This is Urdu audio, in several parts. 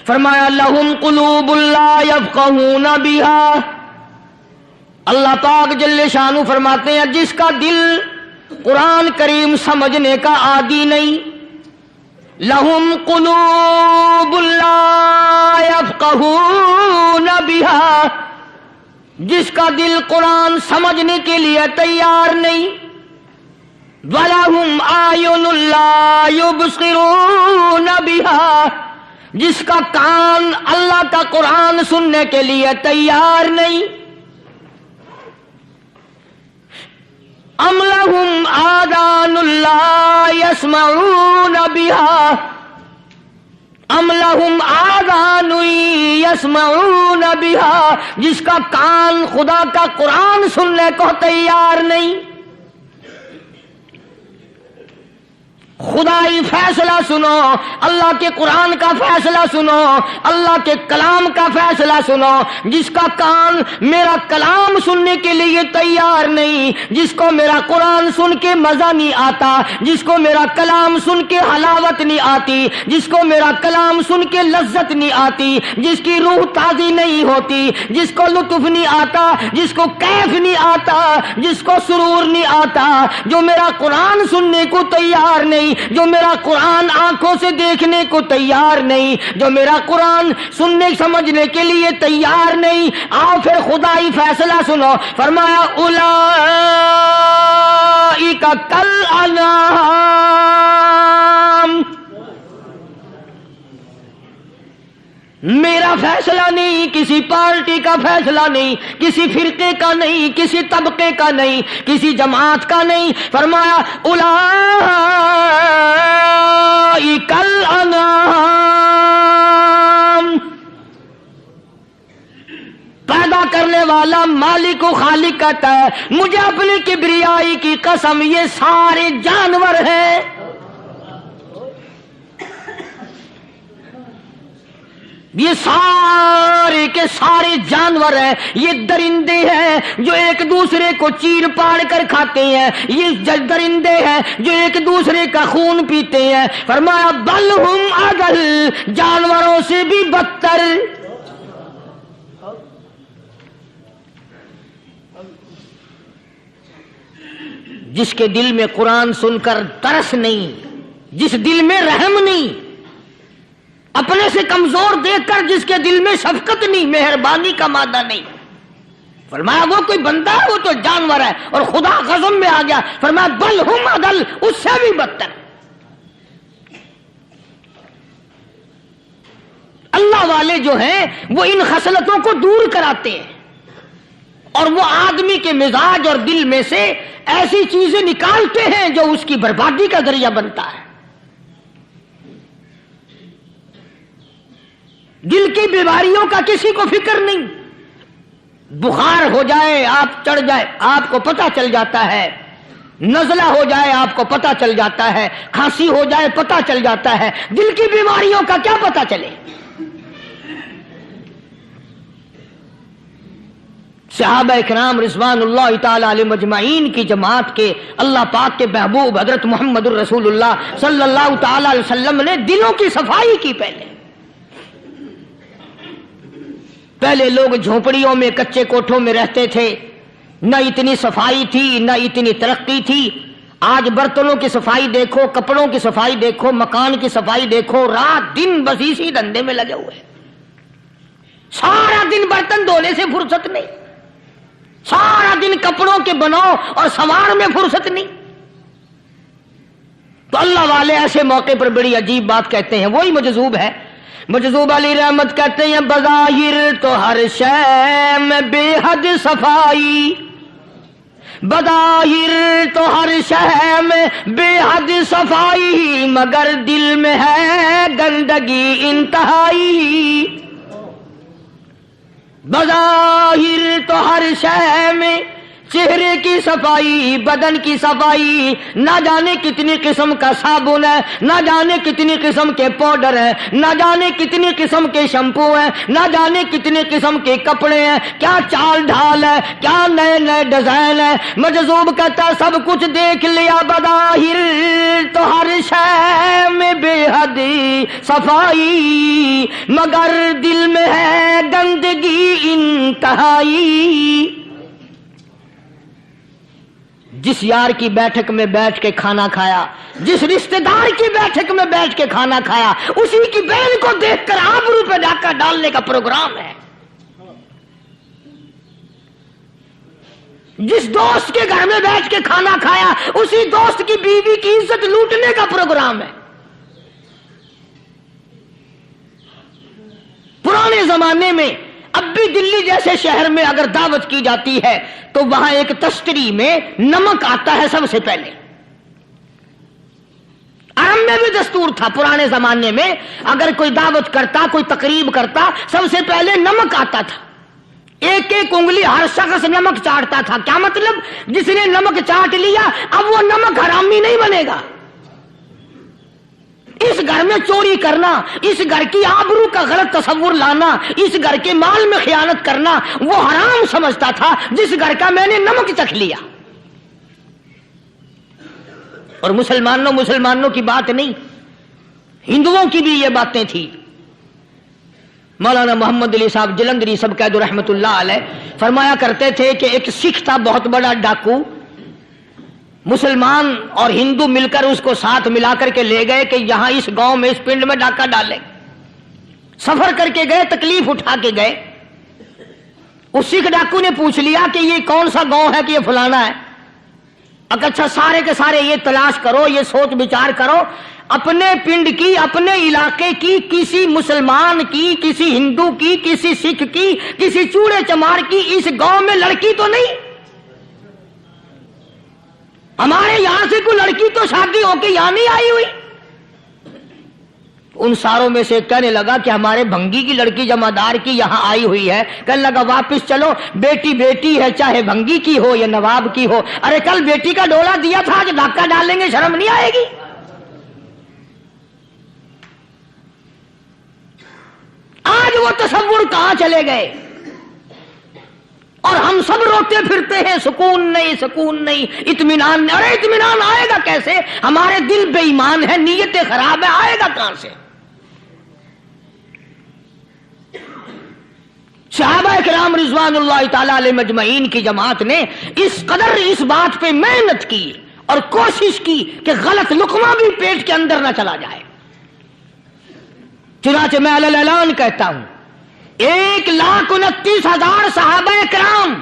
فرمایا لہم قلوب لا یفقہون بہا، اللہ پاک جل شانہ فرماتے ہیں جس کا دل قرآن کریم سمجھنے کا عادی نہیں، لہم قلوب لا یفقہون بہا، جس کا دل قرآن سمجھنے کے لیے تیار نہیں، وَلَهُمْ أَعْيُنٌ لَا يُبْصِرُونَ بِهَا، جس کا کان اللہ کا قرآن سننے کے لیے تیار نہیں، أَمْ لَهُمْ آذَانٌ لَا يَسْمَعُونَ بِهَا، أَمْ لَهُمْ آذَانٌ يَسْمَعُونَ بِهَا، جس کا کان خدا کا قرآن سننے کو تیار نہیں۔ خدائی فیصلہ سنو، اللہ کے قرآن کا فیصلہ سنو، اللہ کے کلام کا فیصلہ سنو، جس کا کان میرا کلام سننے کے لیے تیار نہیں، جس کو میرا قرآن سن کے مزہ نہیں آتا، جس کو میرا کلام سن کے حلاوت نہیں آتی، جس کو میرا کلام سن کے لذت نہیں آتی، جس کی روح تازی نہیں ہوتی، جس کو لطف نہیں آتا، جس کو کیف نہیں آتا، جس کو سرور نہیں آتا، جو میرا قرآن سننے کو تیار نہیں، جو میرا قرآن آنکھوں سے دیکھنے کو تیار نہیں، جو میرا قرآن سننے سمجھنے کے لیے تیار نہیں، آؤ پھر خدائی فیصلہ سنو، فرمایا اولئک کالانعام، میرا فیصلہ نہیں، کسی پارٹی کا فیصلہ نہیں، کسی فرقے کا نہیں، کسی طبقے کا نہیں، کسی جماعت کا نہیں، فرمایا اولئک الانعام، پیدا کرنے والا مالک و خالق کہتا ہے مجھے اپنی کبریائی کی قسم یہ سارے جانور ہیں، یہ سارے کے سارے جانور ہیں، یہ درندے ہیں جو ایک دوسرے کو چیر پاڑ کر کھاتے ہیں، یہ درندے ہیں جو ایک دوسرے کا خون پیتے ہیں، فرمایا بل ہم اضل، جانوروں سے بھی بدتر۔ جس کے دل میں قرآن سن کر ترس نہیں، جس دل میں رحم نہیں، اپنے سے کمزور دیکھ کر جس کے دل میں شفقت نہیں، مہربانی کا مادہ نہیں، فرمایا وہ کوئی بندہ ہے، وہ تو جانور ہے، اور خدا غضب میں آ گیا، فرمایا بل ہم اضل، اس سے بھی بدتر۔ اللہ والے جو ہیں وہ ان خصلتوں کو دور کراتے ہیں، اور وہ آدمی کے مزاج اور دل میں سے ایسی چیزیں نکالتے ہیں جو اس کی بربادی کا ذریعہ بنتا ہے۔ دل کی بیماریوں کا کسی کو فکر نہیں، بخار ہو جائے آپ چڑھ جائے آپ کو پتہ چل جاتا ہے، نزلہ ہو جائے آپ کو پتہ چل جاتا ہے، کھانسی ہو جائے پتہ چل جاتا ہے، دل کی بیماریوں کا کیا پتہ چلے؟ صحابہ کرام رضوان اللہ تعالی علیہم اجمعین کی جماعت کے اللہ پاک کے محبوب حضرت محمد الرسول اللہ صلی اللہ تعالی علیہ وسلم نے دلوں کی صفائی کی۔ پہلے لوگ جھونپڑیوں میں کچے کوٹھوں میں رہتے تھے، نہ اتنی صفائی تھی نہ اتنی ترقی تھی۔ آج برتنوں کی صفائی دیکھو، کپڑوں کی صفائی دیکھو، مکان کی صفائی دیکھو، رات دن بس اسی دھندے میں لگے ہوئے، سارا دن برتن دھونے سے فرصت نہیں، سارا دن کپڑوں کے بناؤ اور سنوار میں فرصت نہیں۔ تو اللہ والے ایسے موقع پر بڑی عجیب بات کہتے ہیں، وہی مجذوب ہے، مجذوب علی رحمت کہتے ہیں بظاہر تو ہر شے میں بے حد صفائی، بظاہر تو ہر شے میں بے حد صفائی، مگر دل میں ہے گندگی انتہائی، بظاہر تو ہر شے میں چہرے کی صفائی، بدن کی صفائی، نہ جانے کتنی قسم کا صابن ہے، نہ جانے کتنی قسم کے پاؤڈر ہیں، نہ جانے کتنی قسم کے شیمپو ہیں، نہ جانے کتنی قسم کے کپڑے ہیں، کیا چال ڈھال ہے، کیا نئے نئے ڈیزائن ہے۔ مجذوب کہتا سب کچھ دیکھ لیا بظاہر تو ہر شے میں بے حد صفائی، مگر دل میں ہے گندگی انتہائی۔ جس یار کی بیٹھک میں بیٹھ کے کھانا کھایا، جس رشتہ دار کی بیٹھک میں بیٹھ کے کھانا کھایا، اسی کی بہن کو دیکھ کر آبرو پہ ڈاکہ ڈالنے کا پروگرام ہے۔ جس دوست کے گھر میں بیٹھ کے کھانا کھایا، اسی دوست کی بیوی کی عزت لوٹنے کا پروگرام ہے۔ پرانے زمانے میں اب بھی دلی جیسے شہر میں اگر دعوت کی جاتی ہے تو وہاں ایک تشتری میں نمک آتا ہے سب سے پہلے۔ عرب میں بھی دستور تھا پرانے زمانے میں، اگر کوئی دعوت کرتا، کوئی تقریب کرتا، سب سے پہلے نمک آتا تھا۔ ایک ایک انگلی ہر شخص نمک چاٹتا تھا۔ کیا مطلب؟ جس نے نمک چاٹ لیا اب وہ نمک حرامی نہیں بنے گا۔ اس گھر میں چوری کرنا، اس گھر کی آبرو کا غلط تصور لانا، اس گھر کے مال میں خیانت کرنا وہ حرام سمجھتا تھا جس گھر کا میں نے نمک چکھ لیا۔ اور مسلمانوں کی بات نہیں، ہندوؤں کی بھی یہ باتیں تھی۔ مولانا محمد علی صاحب جلندری سب قید رحمت اللہ علیہ فرمایا کرتے تھے کہ ایک سکھ تھا بہت بڑا ڈاکو، مسلمان اور ہندو مل کر اس کو ساتھ ملا کر کے لے گئے کہ یہاں اس گاؤں میں اس پنڈ میں ڈاکہ ڈالے۔ سفر کر کے گئے، تکلیف اٹھا کے گئے۔ اس سکھ ڈاکو نے پوچھ لیا کہ یہ کون سا گاؤں ہے کہ یہ فلانا ہے۔ اچھا سارے کے سارے یہ تلاش کرو، یہ سوچ بچار کرو، اپنے پنڈ کی، اپنے علاقے کی، کسی مسلمان کی، کسی ہندو کی، کسی سکھ کی، کسی چوڑے چمار کی اس گاؤں میں لڑکی تو نہیں؟ ہمارے یہاں سے کوئی لڑکی تو شادی ہو کے یہاں نہیں آئی ہوئی؟ ان ساروں میں سے کہنے لگا کہ ہمارے بھنگی کی لڑکی جمعدار کی یہاں آئی ہوئی ہے۔ کہنے لگا واپس چلو، بیٹی بیٹی ہے، چاہے بھنگی کی ہو یا نواب کی ہو۔ ارے کل بیٹی کا ڈولا دیا تھا، آج ڈاکہ ڈالیں گے، شرم نہیں آئے گی؟ آج وہ تصور کہاں چلے گئے؟ اور ہم سب روتے پھرتے ہیں سکون نہیں، سکون نہیں، اطمینان نہیں۔ ارے اطمینان آئے گا کیسے؟ ہمارے دل بے ایمان ہے، نیتیں خراب ہے، آئے گا کہاں سے؟ صحابہ کرام رضوان اللہ تعالی علیہ مجمعین کی جماعت نے اس قدر اس بات پہ محنت کی اور کوشش کی کہ غلط لقمہ بھی پیٹ کے اندر نہ چلا جائے۔ چنانچہ میں علی الاعلان کہتا ہوں 1,29,000 صحابہ کرام،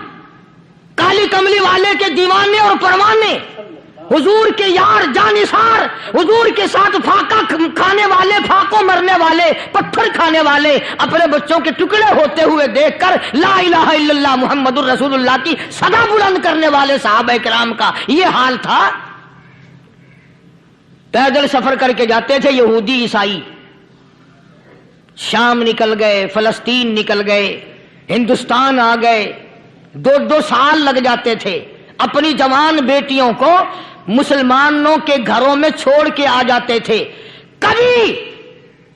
کالی کملی والے کے دیوانے اور پروانے، حضور کے یار جانثار، حضور کے ساتھ فاقہ کھانے والے، فاقوں مرنے والے، پتھر کھانے والے، اپنے بچوں کے ٹکڑے ہوتے ہوئے دیکھ کر لا الہ الا اللہ محمد الرسول اللہ کی صدا بلند کرنے والے صحابہ کرام کا یہ حال تھا۔ پیدل سفر کر کے جاتے تھے یہودی عیسائی، شام نکل گئے، فلسطین نکل گئے، ہندوستان آ گئے، 2 سال لگ جاتے تھے، اپنی جوان بیٹیوں کو مسلمانوں کے گھروں میں چھوڑ کے آ جاتے تھے۔ کبھی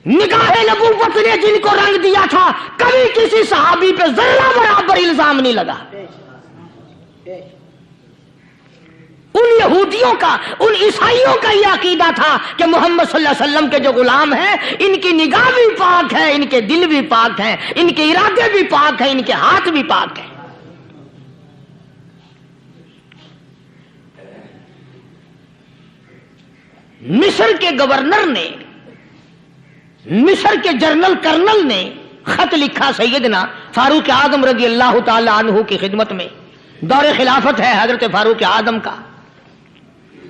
نگاہ نبوت نے جن کو رنگ دیا تھا، کبھی کسی صحابی پہ ذرہ برابر الزام نہیں لگا۔ ان یہودیوں کا، ان عیسائیوں کا یہ عقیدہ تھا کہ محمد صلی اللہ علیہ وسلم کے جو غلام ہیں ان کی نگاہ بھی پاک ہے، ان کے دل بھی پاک ہیں، ان کے ارادے بھی پاک ہیں، ان کے ہاتھ بھی پاک ہیں۔ مصر کے گورنر نے، مصر کے جنرل کرنل نے خط لکھا سیدنا فاروق اعظم رضی اللہ تعالی عنہ کی خدمت میں، دور خلافت ہے حضرت فاروق اعظم کا۔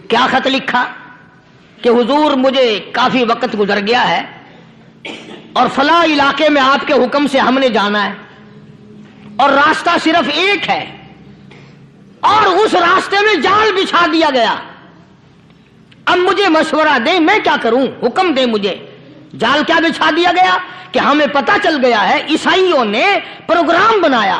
کیا خط لکھا کہ حضور مجھے کافی وقت گزر گیا ہے اور فلاں علاقے میں آپ کے حکم سے ہم نے جانا ہے اور راستہ صرف ایک ہے اور اس راستے میں جال بچھا دیا گیا۔ اب مجھے مشورہ دیں میں کیا کروں، حکم دیں مجھے۔ جال کیا بچھا دیا گیا کہ ہمیں پتہ چل گیا ہے عیسائیوں نے پروگرام بنایا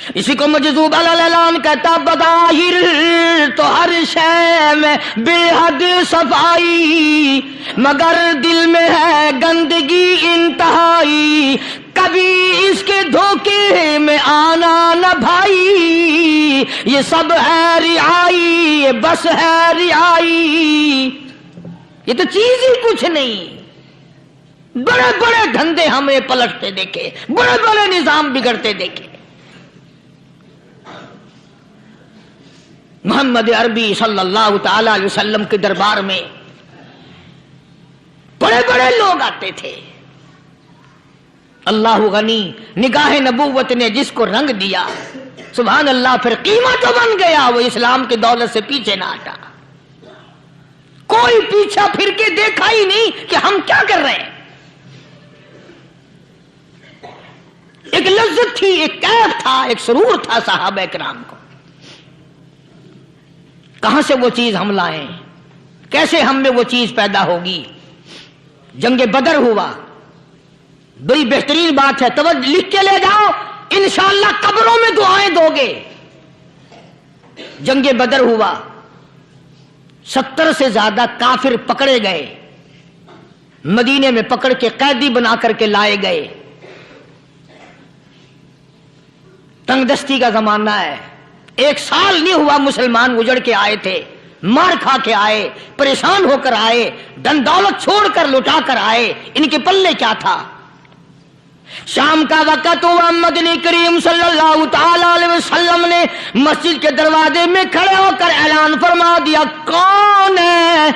اسی کو مجذوب الالان کہتا بظاہر تو ہر شے میں بے حد صفائی، مگر دل میں ہے گندگی انتہائی، کبھی اس کے دھوکے میں آنا نہ بھائی، یہ سب ہے رعائی، یہ بس ہے رعائی، یہ تو چیز ہی کچھ نہیں۔ بڑے بڑے دھندے ہمیں پلٹتے دیکھے، بڑے بڑے نظام بگڑتے دیکھے۔ محمد عربی صلی اللہ تعالی علیہ وسلم کے دربار میں بڑے بڑے لوگ آتے تھے۔ اللہ غنی، نگاہ نبوت نے جس کو رنگ دیا، سبحان اللہ، پھر قیمت بن گیا، وہ اسلام کی دولت سے پیچھے نہ ہٹا۔ کوئی پیچھا پھر کے دیکھا ہی نہیں کہ ہم کیا کر رہے ہیں۔ ایک لذت تھی، ایک کیف تھا، ایک سرور تھا صحابہ کرام کو۔ کہاں سے وہ چیز ہم لائیں؟ کیسے ہم میں وہ چیز پیدا ہوگی؟ جنگ بدر ہوا، بڑی بہترین بات ہے، توجہ لکھ کے لے جاؤ، انشاءاللہ قبروں میں دعائیں دو گے۔ جنگ بدر ہوا، 70 سے زیادہ کافر پکڑے گئے، مدینے میں پکڑ کے قیدی بنا کر کے لائے گئے۔ تنگ دستی کا زمانہ ہے، 1 سال نہیں ہوا مسلمان اجڑ کے آئے تھے، مار کھا کے آئے، پریشان ہو کر آئے، دن دولت چھوڑ کر لٹا کر آئے، ان کے پلے کیا تھا؟ شام کا وقت ہوا، مدنی کریم صلی اللہ تعالی علیہ وسلم نے مسجد کے دروازے میں کھڑے ہو کر اعلان فرما دیا، کون ہے،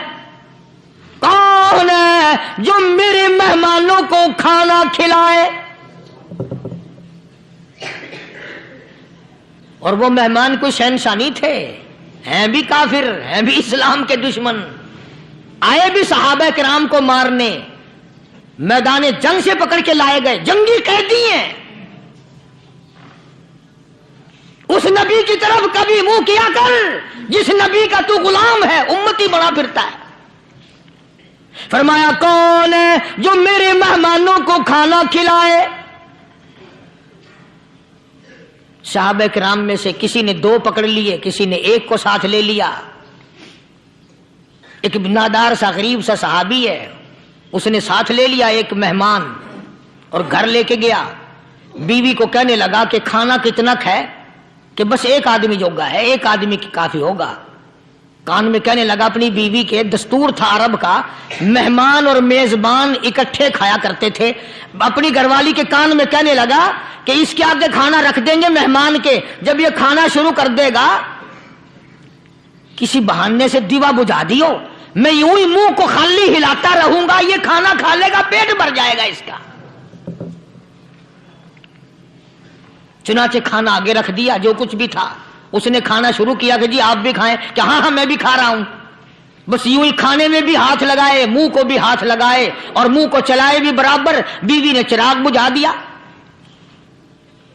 کون ہے جو میرے مہمانوں کو کھانا کھلائے؟ اور وہ مہمان کوئی شہنشاہ نہیں تھے، ہیں بھی کافر، ہیں بھی اسلام کے دشمن، آئے بھی صحابہ کرام کو مارنے، میدان جنگ سے پکڑ کے لائے گئے، جنگی قیدی ہیں۔ اس نبی کی طرف کبھی منہ کیا کر جس نبی کا تو غلام ہے، امتی بنا پھرتا ہے۔ فرمایا کون ہے جو میرے مہمانوں کو کھانا کھلائے؟ صحابہ کرام میں سے کسی نے 2 پکڑ لیے، کسی نے 1 کو ساتھ لے لیا۔ ایک نادار سا غریب سا صحابی ہے، اس نے ساتھ لے لیا ایک مہمان اور گھر لے کے گیا۔ بیوی کو کہنے لگا کہ کھانا کتنا ہے، کہ بس 1 آدمی جوگا ہے، 1 آدمی کی کافی ہوگا۔ کان میں کہنے لگا اپنی بیوی کے، دستور تھا عرب کا، مہمان اور میزبان اکٹھے کھایا کرتے تھے۔ اپنی گھر والی کے کان میں کہنے لگا کہ اس کے آگے کھانا رکھ دیں گے مہمان کے، جب یہ کھانا شروع کر دے گا کسی بہانے سے دیوا بجھا دیو، میں یوں ہی منہ کو خالی ہلاتا رہوں گا، یہ کھانا کھا لے گا، پیٹ بھر جائے گا اس کا۔ چنانچہ کھانا آگے رکھ دیا، جو کچھ بھی تھا، اس نے کھانا شروع کیا کہ جی آپ بھی کھائیں، کہ ہاں ہاں میں بھی کھا رہا ہوں۔ بس یوں ہی کھانے میں بھی ہاتھ لگائے، منہ کو بھی ہاتھ لگائے اور منہ کو چلائے بھی برابر۔ بیوی نے چراغ بجھا دیا۔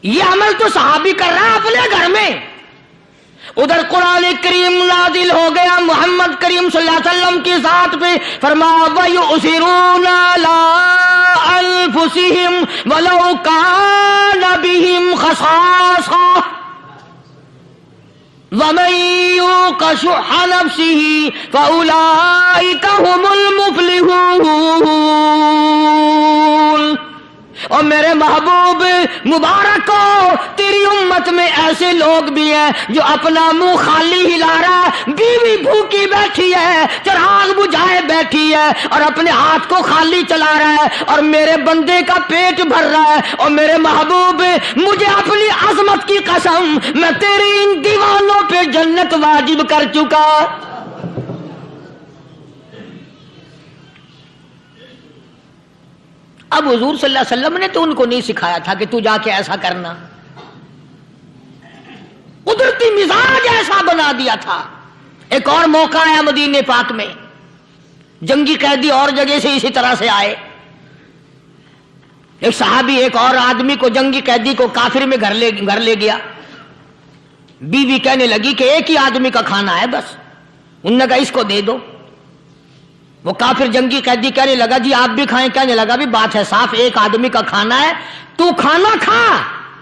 یہ عمل تو صحابی کر رہا ہے اپنے گھر میں۔ ادھر قرآن کریم نازل ہو گیا محمد کریم صلی اللہ علیہ وسلم کی ذات پہ، فرمایا وَيُؤْثِرُونَ عَلَىٰ أَنفُسِهِمْ وَلَوْ كَانَ بِهِمْ خَصَاصَةٌ وَمَن يُوقَ شُحَّ نَفْسِهِ فَأُولَٰئِكَ هُمُ الْمُفْلِحُونَ۔ اور میرے محبوب مبارک کو، تیری امت میں ایسے لوگ بھی ہیں جو اپنا منہ خالی ہلا رہا ہے، بیوی بھوکی بیٹھی ہے، چراغ بجھائے بیٹھی ہے اور اپنے ہاتھ کو خالی چلا رہا ہے، اور میرے بندے کا پیٹ بھر رہا ہے۔ اور میرے محبوب، مجھے اپنی عظمت کی قسم، میں تیری ان دیوانوں پہ جنت واجب کر چکا۔ اب حضور صلی اللہ علیہ وسلم نے تو ان کو نہیں سکھایا تھا کہ تو جا کے ایسا کرنا، قدرتی مزاج ایسا بنا دیا تھا۔ ایک اور موقع آیا مدینے پاک میں، جنگی قیدی اور جگہ سے اسی طرح سے آئے۔ ایک صحابی ایک اور آدمی کو، جنگی قیدی کو کافر میں گھر لے گیا۔ بیوی کہنے لگی کہ 1 ہی آدمی کا کھانا ہے بس، انہوں نے کہا اس کو دے دو۔ وہ کافر جنگی قیدی کہنے لگا جی آپ بھی کھائیں، کہنے لگا بھی بات ہے صاف، 1 آدمی کا کھانا ہے، تو کھانا کھا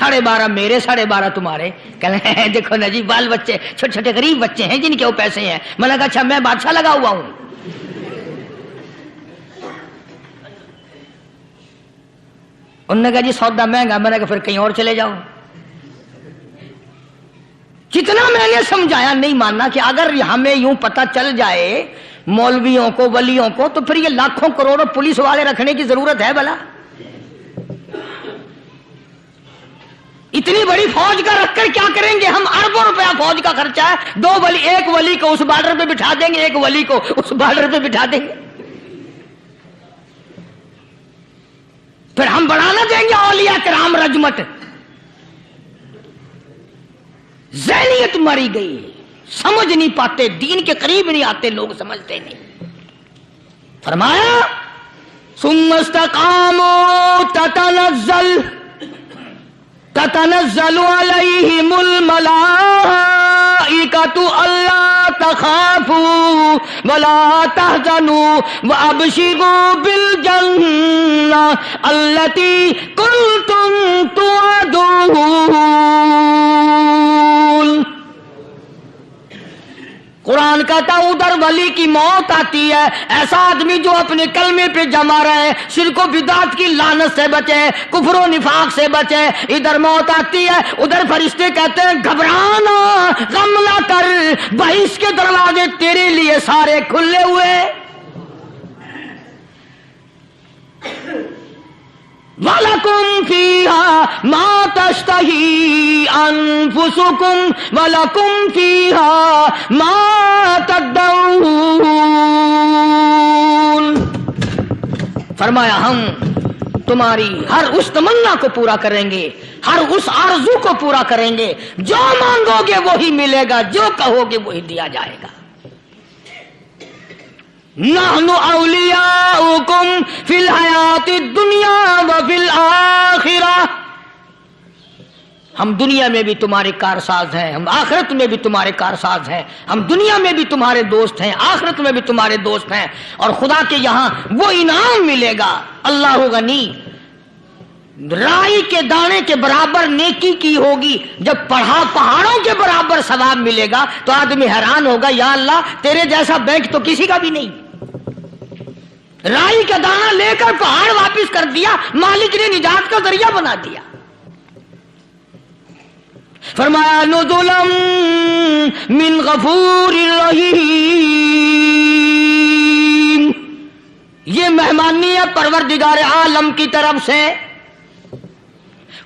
12.5 میرے 12.5 تمہارے. کہنے ہیں دیکھو نا جی بال بچے چھوٹے چھوٹے غریب بچے ہیں جن کے وہ پیسے ہیں. میں نے کہا اچھا میں بادشاہ لگا ہوا ہوں. انہوں نے کہا جی سودا مہنگا. میں نے کہا پھر کہیں اور چلے جاؤ. جتنا میں نے سمجھایا نہیں ماننا کہ اگر ہمیں یوں پتہ چل جائے مولویوں کو ولیوں کو تو پھر یہ لاکھوں کروڑوں پولیس والے رکھنے کی ضرورت ہے بھلا؟ اتنی بڑی فوج کا رکھ کر کیا کریں گے ہم؟ اربوں روپیہ فوج کا خرچہ ہے. 2 ولی، ایک ولی کو اس بارڈر پہ بٹھا دیں گے، ایک ولی کو اس بارڈر پہ بٹھا دیں گے. پھر ہم بڑھانا دیں گے اولیاء کرام رجمت. ذہنیت ماری گئی، سمجھ نہیں پاتے، دین کے قریب نہیں آتے لوگ، سمجھتے نہیں. فرمایا ثم استقاموا تتنزل علیہم الملائکۃ الا تخافوا ولا تحزنوا وابشروا بالجنہ التی کنتم توعدون. قرآن کہتا ہے ادھر ولی کی موت آتی ہے، ایسا آدمی جو اپنے کلمے پہ جمع رہے، شرک و بدعت کی لعنت سے بچے، کفر و نفاق سے بچے. ادھر موت آتی ہے، ادھر فرشتے کہتے ہیں گھبرانا، غم نہ کر، بہشت کے دروازے تیرے لیے سارے کھلے ہوئے. وَلَكُمْ فِيهَا مَا تَشْتَهِي أَنفُسُكُمْ وَلَكُمْ فِيهَا مَا تَدَّعُونَ. فرمایا ہم تمہاری ہر اس تمنا کو پورا کریں گے، ہر اس آرزو کو پورا کریں گے. جو مانگو گے وہی ملے گا، جو کہو گے وہی دیا جائے گا. نحن اولیاؤکم فی الحیات الدنیا وفی الآخرہ. ہم دنیا میں بھی تمہارے کارساز ہیں، ہم آخرت میں بھی تمہارے کارساز ہیں. ہم دنیا میں بھی تمہارے دوست ہیں، آخرت میں بھی تمہارے دوست ہیں. اور خدا کے یہاں وہ انعام ملے گا. اللہ غنی، رائی کے دانے کے برابر نیکی کی ہوگی، جب پہاڑوں کے برابر ثواب ملے گا تو آدمی حیران ہوگا، یا اللہ تیرے جیسا بینک تو کسی کا بھی نہیں. رائی کا دانہ لے کر پہاڑ واپس کر دیا، مالک نے نجات کا ذریعہ بنا دیا. فرمایا نزلا من غفور رحیم. یہ مہمانی ہے پروردگار عالم کی طرف سے.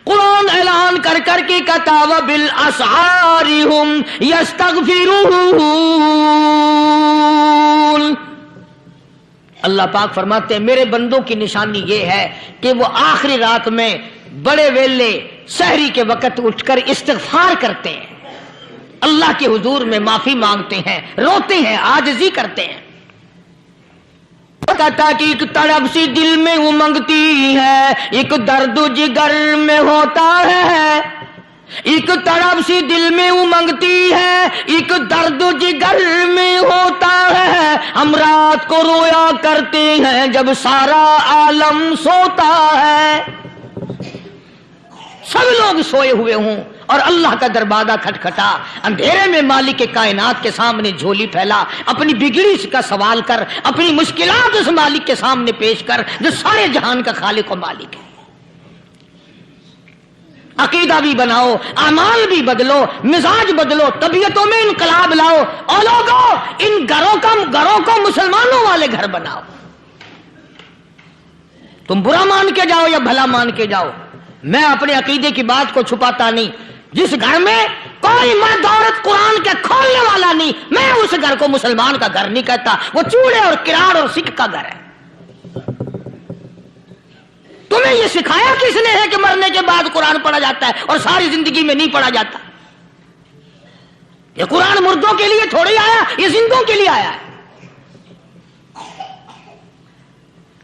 قرآن اعلان کر کر کے کہتا وبالاسحار هم یستغفرون. اللہ پاک فرماتے ہیں میرے بندوں کی نشانی یہ ہے کہ وہ آخری رات میں بڑے ویلے سحری کے وقت اٹھ کر استغفار کرتے ہیں، اللہ کے حضور میں معافی مانگتے ہیں، روتے ہیں، عاجزی کرتے ہیں. کہتا کہ ایک تڑپ سی دل میں امنگتی ہے، ایک درد جگر میں ہوتا ہے. ایک تڑپ سی دل میں امنگتی ہے، ایک درد جگر میں ہوتا ہے. ہم رات کو رویا کرتے ہیں جب سارا عالم سوتا ہے. سب لوگ سوئے ہوئے ہوں اور اللہ کا دروازہ کھٹکھٹا، اندھیرے میں مالک کائنات کے سامنے جھولی پھیلا، اپنی بگڑی کا سوال کر، اپنی مشکلات اس مالک کے سامنے پیش کر جو سارے جہان کا خالق و مالک ہے. عقیدہ بھی بناؤ، اعمال بھی بدلو، مزاج بدلو، طبیعتوں میں انقلاب لاؤ. اور لوگوں ان گھروں کو مسلمانوں والے گھر بناؤ. تم برا مان کے جاؤ یا بھلا مان کے جاؤ، میں اپنے عقیدے کی بات کو چھپاتا نہیں. جس گھر میں کوئی مرد عورت قرآن کے کھولنے والا نہیں، میں اس گھر کو مسلمان کا گھر نہیں کہتا. وہ چوڑے اور کراڑ اور سکھ کا گھر ہے. تمہیں یہ سکھایا کس نے ہے کہ مرنے کے بعد قرآن پڑھا جاتا ہے اور ساری زندگی میں نہیں پڑھا جاتا؟ یہ قرآن مردوں کے لیے تھوڑی آیا، یہ زندوں کے لیے آیا ہے.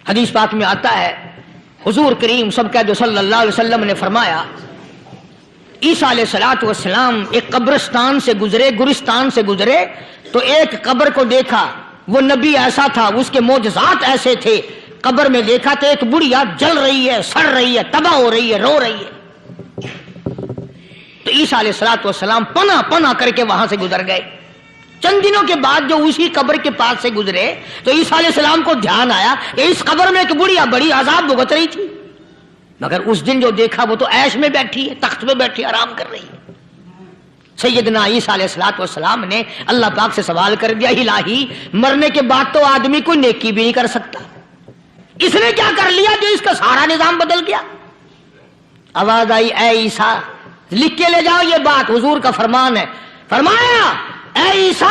حدیث پاک میں آتا ہے حضور کریم سب کہہ دو صلی اللہ علیہ وسلم نے فرمایا عیسیٰ علیہ السلام ایک قبرستان سے گزرے، گورستان سے گزرے تو ایک قبر کو دیکھا. وہ نبی ایسا تھا، اس کے معجزات ایسے تھے. قبر میں دیکھا تو ایک بڑھیا جل رہی ہے، سڑ رہی ہے، تباہ ہو رہی ہے، رو رہی ہے. تو عیسیٰ علیہ السلام پنا پنا کر کے وہاں سے گزر گئے. چند دنوں کے بعد جو اسی قبر کے پاس سے گزرے تو عیسیٰ علیہ السلام کو دھیان آیا کہ اس قبر میں ایک بڑھیا بڑی عذاب بھگت رہی تھی، مگر اس دن جو دیکھا وہ تو عیش میں بیٹھی ہے، تخت میں بیٹھی آرام کر رہی ہے. سیدنا عیسیٰ علیہ السلام نے اللہ پاک سے سوال کر دیا، الہی مرنے کے بعد تو آدمی کوئی نیکی بھی نہیں کر سکتا، اس نے کیا کر لیا جو اس کا سارا نظام بدل گیا؟ آواز آئی، اے عیسیٰ لکھ کے لے جاؤ، یہ بات حضور کا فرمان ہے. فرمایا، اے عیسیٰ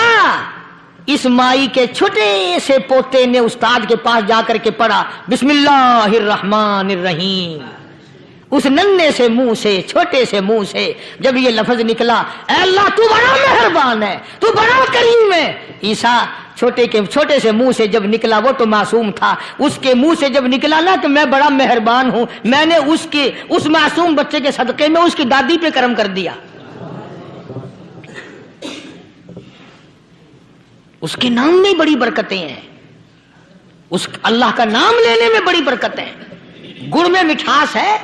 اس مائی کے چھوٹے سے پوتے نے استاد کے پاس جا کر کے پڑھا بسم اللہ الرحمن الرحیم. اس ننھے سے منہ سے، چھوٹے سے منہ سے جب یہ لفظ نکلا، اے اللہ تو بڑا مہربان ہے، تو بڑا کریم ہے. عیسیٰ چھوٹے سے منہ سے جب نکلا، وہ تو معصوم تھا، اس کے منہ سے جب نکلا نا کہ میں بڑا مہربان ہوں، میں نے اس معصوم بچے کے صدقے میں اس کی دادی پہ کرم کر دیا. اس کے نام میں بڑی برکتیں ہیں، اس اللہ کا نام لینے میں بڑی برکتیں ہیں. گڑ میں مٹھاس ہے،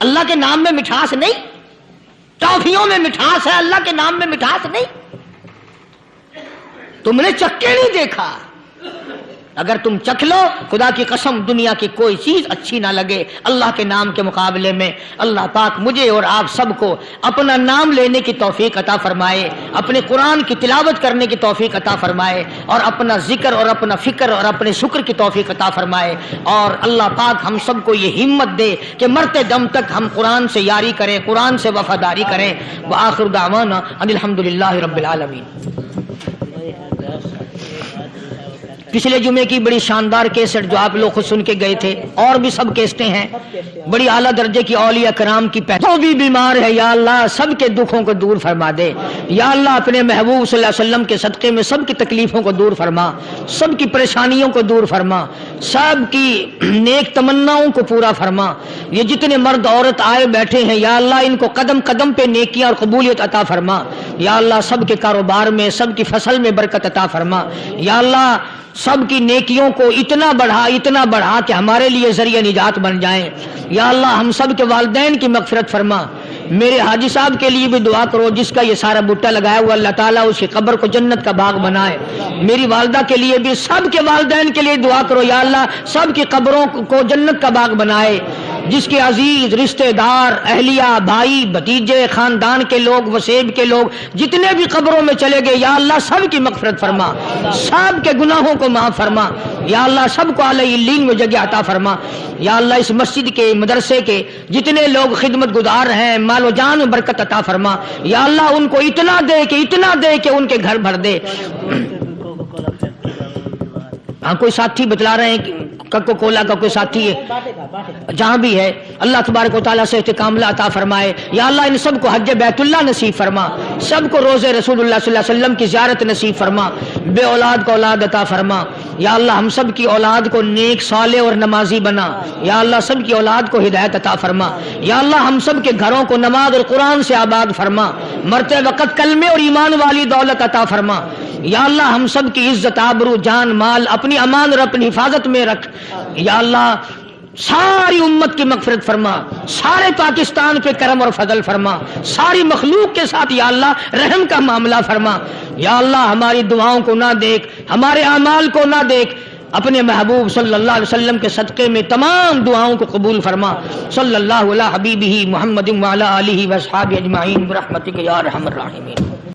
اللہ کے نام میں مٹھاس نہیں. ٹافیوں میں مٹھاس ہے، اللہ کے نام میں مٹھاس نہیں. تم نے چکھ کے نہیں دیکھا، اگر تم چکھ لو خدا کی قسم دنیا کی کوئی چیز اچھی نہ لگے اللہ کے نام کے مقابلے میں. اللہ پاک مجھے اور آپ سب کو اپنا نام لینے کی توفیق عطا فرمائے، اپنے قرآن کی تلاوت کرنے کی توفیق عطا فرمائے، اور اپنا ذکر اور اپنا فکر اور اپنے شکر کی توفیق عطا فرمائے. اور اللہ پاک ہم سب کو یہ ہمت دے کہ مرتے دم تک ہم قرآن سے یاری کریں، قرآن سے وفاداری کریں. وآخر دعوانا ان الحمدللہ رب العالمین. پچھلے جمعے کی بڑی شاندار کیسٹ جو آپ لوگ خود سن کے گئے تھے، اور بھی سب کیسٹیں ہیں، بڑی اعلیٰ درجے کی اولیاء کرام کی جو بھی بیمار ہے یا اللہ سب کے دکھوں کو دور فرما دے. یا اللہ اپنے محبوب صلی اللہ علیہ وسلم کے صدقے میں سب کی تکلیفوں کو دور فرما، سب کی پریشانیوں کو دور فرما، سب کی نیک تمناؤں کو پورا فرما. یہ جتنے مرد عورت آئے بیٹھے ہیں یا اللہ ان کو قدم قدم پہ نیکیاں اور قبولیت عطا فرما. یا اللہ سب کے کاروبار میں، سب کی فصل میں برکت عطا فرما. یا اللہ سب کی نیکیوں کو اتنا بڑھا کہ ہمارے لیے ذریعہ نجات بن جائیں. یا اللہ ہم سب کے والدین کی مغفرت فرما. میرے حاجی صاحب کے لیے بھی دعا کرو جس کا یہ سارا بوٹا لگایا ہوا، اللہ تعالیٰ اس کی قبر کو جنت کا باغ بنائے. میری والدہ کے لیے بھی، سب کے والدین کے لیے دعا کرو یا اللہ سب کی قبروں کو جنت کا باغ بنائے. جس کے عزیز رشتہ دار، اہلیہ، بھائی، بھتیجے، خاندان کے لوگ، وسیب کے لوگ جتنے بھی قبروں میں چلے گئے یا اللہ سب کی مغفرت فرما، سب کے گناہوں کو معاف فرما. یا اللہ سب کو اعلی علین میں جگہ عطا فرما. یا اللہ اس مسجد کے، مدرسے کے جتنے لوگ خدمت گزار ہیں مال و جان میں برکت عطا فرما. یا اللہ ان کو اتنا دے کہ ان کے گھر بھر دے. ہاں کوئی ساتھی بتلا رہے ہیں کوکو کولا کا کوئی ساتھی ہے جہاں بھی ہے، اللہ تبارک و تعالیٰ سے استقامت عطا فرمائے. یا اللہ ان سب کو حج بیت اللہ نصیب فرما، سب کو روزہ رسول اللہ صلی اللہ علیہ وسلم کی زیارت نصیب فرما، بے اولاد کو اولاد عطا فرما. یا اللہ ہم سب کی اولاد کو نیک صالح اور نمازی بنا. یا اللہ سب کی اولاد کو ہدایت عطا فرما. یا اللہ ہم سب کے گھروں کو نماز اور قرآن سے آباد فرما، مرتے وقت کلمے اور ایمان والی دولت عطا فرما. یا اللہ ہم سب کی عزت، آبرو، جان، مال اپنی امان اور اپنی حفاظت میں رکھ. یا اللہ ساری امت کی مغفرت فرما، سارے پاکستان پہ کرم اور فضل فرما، ساری مخلوق کے ساتھ یا اللہ رحم کا معاملہ فرما. یا اللہ ہماری دعاؤں کو نہ دیکھ، ہمارے اعمال کو نہ دیکھ، اپنے محبوب صلی اللہ علیہ وسلم کے صدقے میں تمام دعاؤں کو قبول فرما. صلی اللہ علی حبیبہ محمد وعلی آلہ واصحابہ اجمعین برحمتک یا ارحم الراحمین.